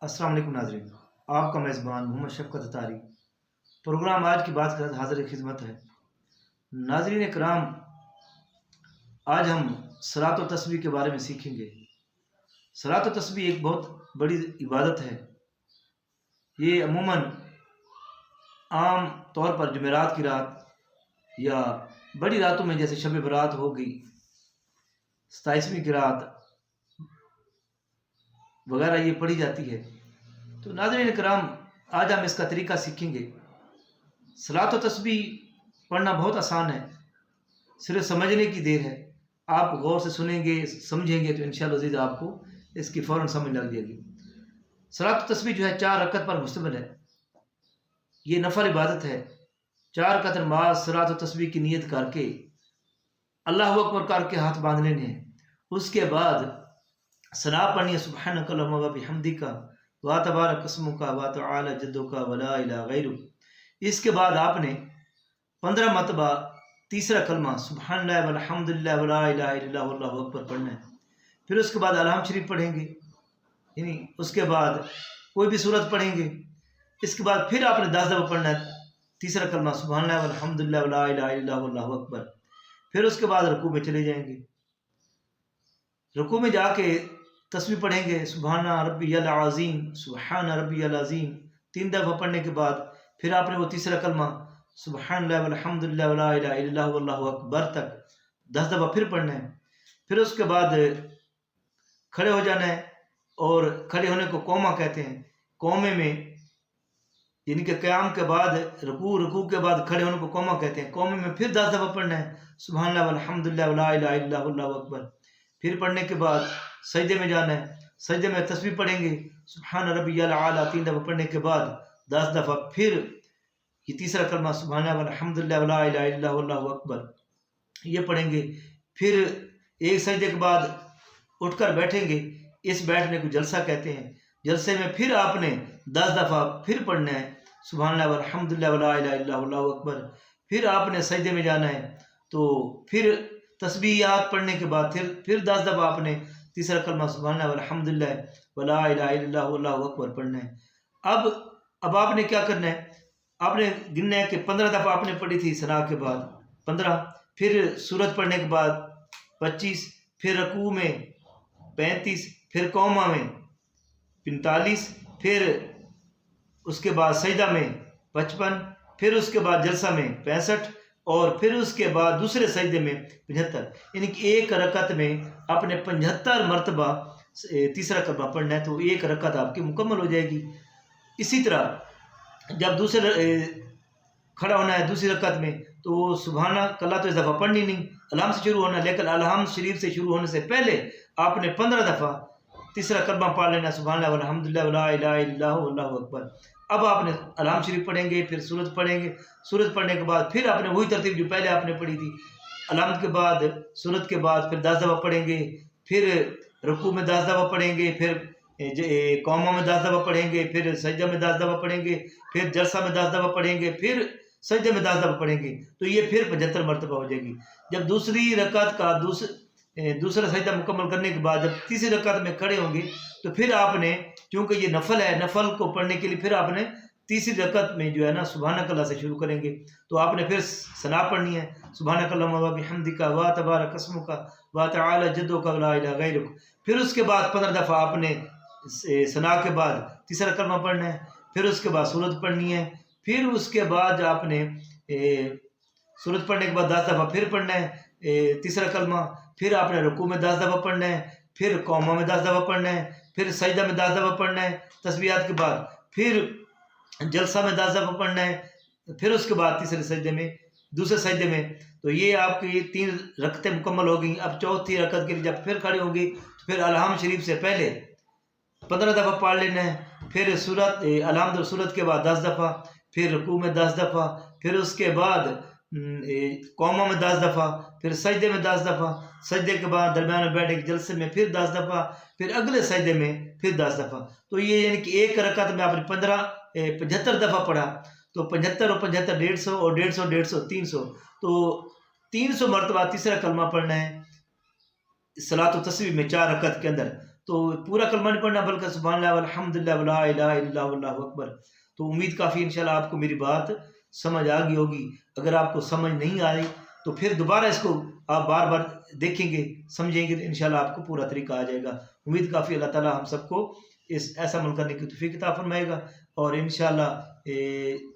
السلام علیکم ناظرین، آپ کا میزبان محمد شفقت اتاری پروگرام آج کی بات کر حاضر خدمت ہے۔ ناظرین کرام، آج ہم صلاۃ و تسبیح کے بارے میں سیکھیں گے۔ صلاۃ و تسبیح ایک بہت بڑی عبادت ہے۔ یہ عموماً عام طور پر جمعرات کی رات یا بڑی راتوں میں جیسے شب برات ہو گئی، 27ویں کی رات وغیرہ یہ پڑھی جاتی ہے۔ تو ناظرین کرام، آج ہم اس کا طریقہ سیکھیں گے۔ صلاۃ و تسبیح پڑھنا بہت آسان ہے، صرف سمجھنے کی دیر ہے۔ آپ غور سے سنیں گے، سمجھیں گے تو انشاءاللہ عزیز آپ کو اس کی فوراً سمجھ لگ جائے گی۔ صلاۃ و تسبیح جو ہے 4 رکعت پر مشتمل ہے۔ یہ نفل عبادت ہے۔ 4 رکعت نماز صلاۃ و تسبیح کی نیت کر کے اللہ اکبر کر کے ہاتھ باندھ لینے ہیں۔ اس کے بعد ثنا پڑھنی ہے، سبحانک اللہم و بحمدک وا تبارک اسمک وا تعالی جدک ولا الہ غیرک۔ اس کے بعد آپ نے 15 مرتبہ تیسرا کلمہ سبحان اللہ والحمد للہ ولا الہ الا اللہ واللہ اکبر پڑھنا ہے۔ پھر اس کے بعد الحمد شریف پڑھیں گے، یعنی اس کے بعد کوئی بھی سورت پڑھیں گے۔ اس کے بعد پھر آپ نے 10 دفعہ پڑھنا ہے تیسرا کلمہ سبحان اللہ والحمد للہ ولا الہ الا اللہ واللہ اکبر۔ پھر اس کے بعد رکوع میں چلے جائیں گے۔ رکوع میں جا کے تسبیح پڑھیں گے، سبحان ربی العظیم سبحان ربی العظیم 3 دفعہ پڑھنے کے بعد پھر آپ نے وہ تیسرا کلمہ سبحان اللہ والحمد للہ ولا الہ الا اللہ واللہ اکبر تک 10 دفعہ پھر پڑھنا ہے۔ پھر اس کے بعد کھڑے ہو جانا ہے، اور کھڑے ہونے کو قومہ کہتے ہیں۔ قومے میں یعنی کہ قیام کے بعد رکوع کے بعد کھڑے ہونے کو قومہ کہتے ہیں۔ قومے میں پھر 10 دفعہ پڑھنا ہے، سبحان اللہ والحمد للہ ولا الہ الا اللہ واللہ اکبر۔ پھر پڑھنے کے بعد سجدے میں جانا ہے، سجدے میں تسبیح پڑھیں گے، سبحان ربی الاعلیٰ 3 دفعہ پڑھنے کے بعد 10 دفعہ پھر یہ تیسرا کلمہ سبحان اللہ والحمد للہ ولا الہ الا اللہ واللہ اکبر یہ پڑھیں گے۔ پھر ایک سجدے کے بعد اٹھ کر بیٹھیں گے، اس بیٹھنے کو جلسہ کہتے ہیں۔ جلسے میں پھر آپ نے 10 دفعہ پھر پڑھنا ہے، سبحان اللہ والحمد للہ ولا الہ الا اللہ واللہ اکبر۔ پھر آپ نے سجدے میں جانا ہے، تو پھر تسبیحات پڑھنے کے بعد پھر 10 دفعہ آپ نے تیسرا کلمہ سبحان اللہ والحمد للہ ولا الہ الا اللہ واللہ اکبر پڑھنا ہے۔ اب آپ نے کیا کرنا ہے، آپ نے گننا ہے کہ 15 دفعہ آپ نے پڑھی تھی ثنا کے بعد 15، پھر سورت پڑھنے کے بعد 25، پھر رکوع میں 35، پھر قومہ میں 45، پھر اس کے بعد سجدہ میں 55، پھر اس کے بعد جلسہ میں 65، اور پھر اس کے بعد دوسرے سجدے میں 75۔ یعنی کہ ایک رکعت میں آپ نے 75 مرتبہ تیسرا کلمہ پڑھنا ہے، تو ایک رکعت آپ کی مکمل ہو جائے گی۔ اسی طرح جب دوسرے کھڑا ہونا ہے دوسری رکعت میں، تو سبحانہ کلّہ تو اس دفعہ پڑھنی نہیں، الحمد سے شروع ہونا ہے، لیکن الحمد شریف سے شروع ہونے سے پہلے آپ نے 15 دفعہ تیسرا کلمہ پڑھ لینا، سبحان اللہ والحمد للہ ولا الہ الا اللہ واللہ اکبر۔ اب آپ نے الحمد شریف پڑھیں گے، پھر سورت پڑھیں گے، سورت پڑھنے کے بعد پھر آپ نے وہی ترتیب جو پہلے آپ نے پڑھی تھی، الحمد کے بعد سورت کے بعد پھر 10 دفعہ پڑھیں گے، پھر رکوع میں 10 دفعہ پڑھیں گے، پھر قومہ میں 10 دفعہ پڑھیں گے، پھر سجدہ میں 10 دفعہ پڑھیں گے، پھر جلسہ میں 10 دفعہ پڑھیں گے، پھر سجدے میں 10 دفعہ پڑھیں گے، تو یہ پھر 75 مرتبہ ہو جائے گی۔ جب دوسری رکعت کا دوسرا سجدہ مکمل کرنے کے بعد جب تیسری رکعت میں کھڑے ہوں گے، تو پھر آپ نے، کیونکہ یہ نفل ہے، نفل کو پڑھنے کے لیے پھر آپ نے تیسری رکعت میں جو ہے نا سبحانک اللہ سے شروع کریں گے، تو آپ نے پھر ثنا پڑھنی ہے، سبحانک اللہم و بحمدک وا تبارک اسمک وا تعالی جدک ولا الہ غیرک۔ پھر اس کے بعد 15 دفعہ آپ نے ثنا کے بعد تیسرا کلمہ پڑھنا ہے، پھر اس کے بعد سورت پڑھنی ہے، پھر اس کے بعد آپ نے سورت پڑھنے کے بعد 10 دفعہ پھر پڑھنا ہے تیسرا کلمہ، پھر آپ نے رکوع میں 10 دفعہ پڑھنا ہے، پھر قومہ میں 10 دفعہ پڑھنا ہے، پھر سجدہ میں 10 دفعہ پڑھنا ہے تسبیحات کے بعد، پھر جلسہ میں 10 دفعہ پڑھنا ہے، پھر اس کے بعد تیسرے سجدے میں، دوسرے سجدے میں۔ تو یہ آپ کی 3 رکعتیں مکمل ہو گئیں۔ اب چوتھی رکعت کے لیے جب پھر کھڑے ہوں گے، تو پھر الحمد شریف سے پہلے 15 دفعہ پڑھ لینا ہے، پھر الحمد سورت کے بعد 10 دفعہ، پھر رکوع میں 10 دفعہ، پھر اس کے بعد قومہ میں 10 دفعہ، پھر سجدے میں 10 دفعہ، سجدے کے بعد درمیان میں بیٹھے جلسے میں پھر 10 دفعہ، پھر اگلے سجدے میں پھر 10 دفعہ۔ تو یہ یعنی کہ ایک رکعت میں آپ نے 75 دفعہ پڑھا، تو 75 اور 75 150 اور 150 150 300، تو 300 مرتبہ تیسرا کلمہ پڑھنا ہے صلاۃ و تسبیح میں 4 رکعت کے اندر۔ تو پورا کلمہ نہیں پڑھنا بلکہ سبحان اللہ والحمدللہ ولا الہ الا اللہ واللہ اکبر. تو امید کافی انشاءاللہ آپ کو میری بات سمجھ آ گئی ہوگی. اگر آپ کو سمجھ نہیں آئی تو پھر دوبارہ اس کو آپ بار بار دیکھیں گے سمجھیں گے تو انشاءاللہ آپ کو پورا طریقہ آ جائے گا. امید کافی اللہ تعالیٰ ہم سب کو ایسا عمل کرنے کی توفیق عطا فرمائے گا. اور انشاءاللہ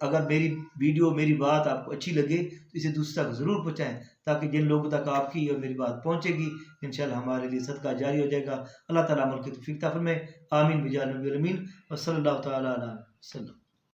اگر میری ویڈیو میری بات آپ کو اچھی لگے تو اسے دوسرے تک ضرور پہنچائیں تاکہ جن لوگوں تک آپ کی اور میری بات پہنچے گی انشاءاللہ ہمارے لیے صدقہ جاری ہو جائے گا. اللہ تعالیٰ عمل کی توفیق عطا فرمائے. آمین بجاہ نبی الامین و صلی اللہ تعالیٰ علیہ وسلم.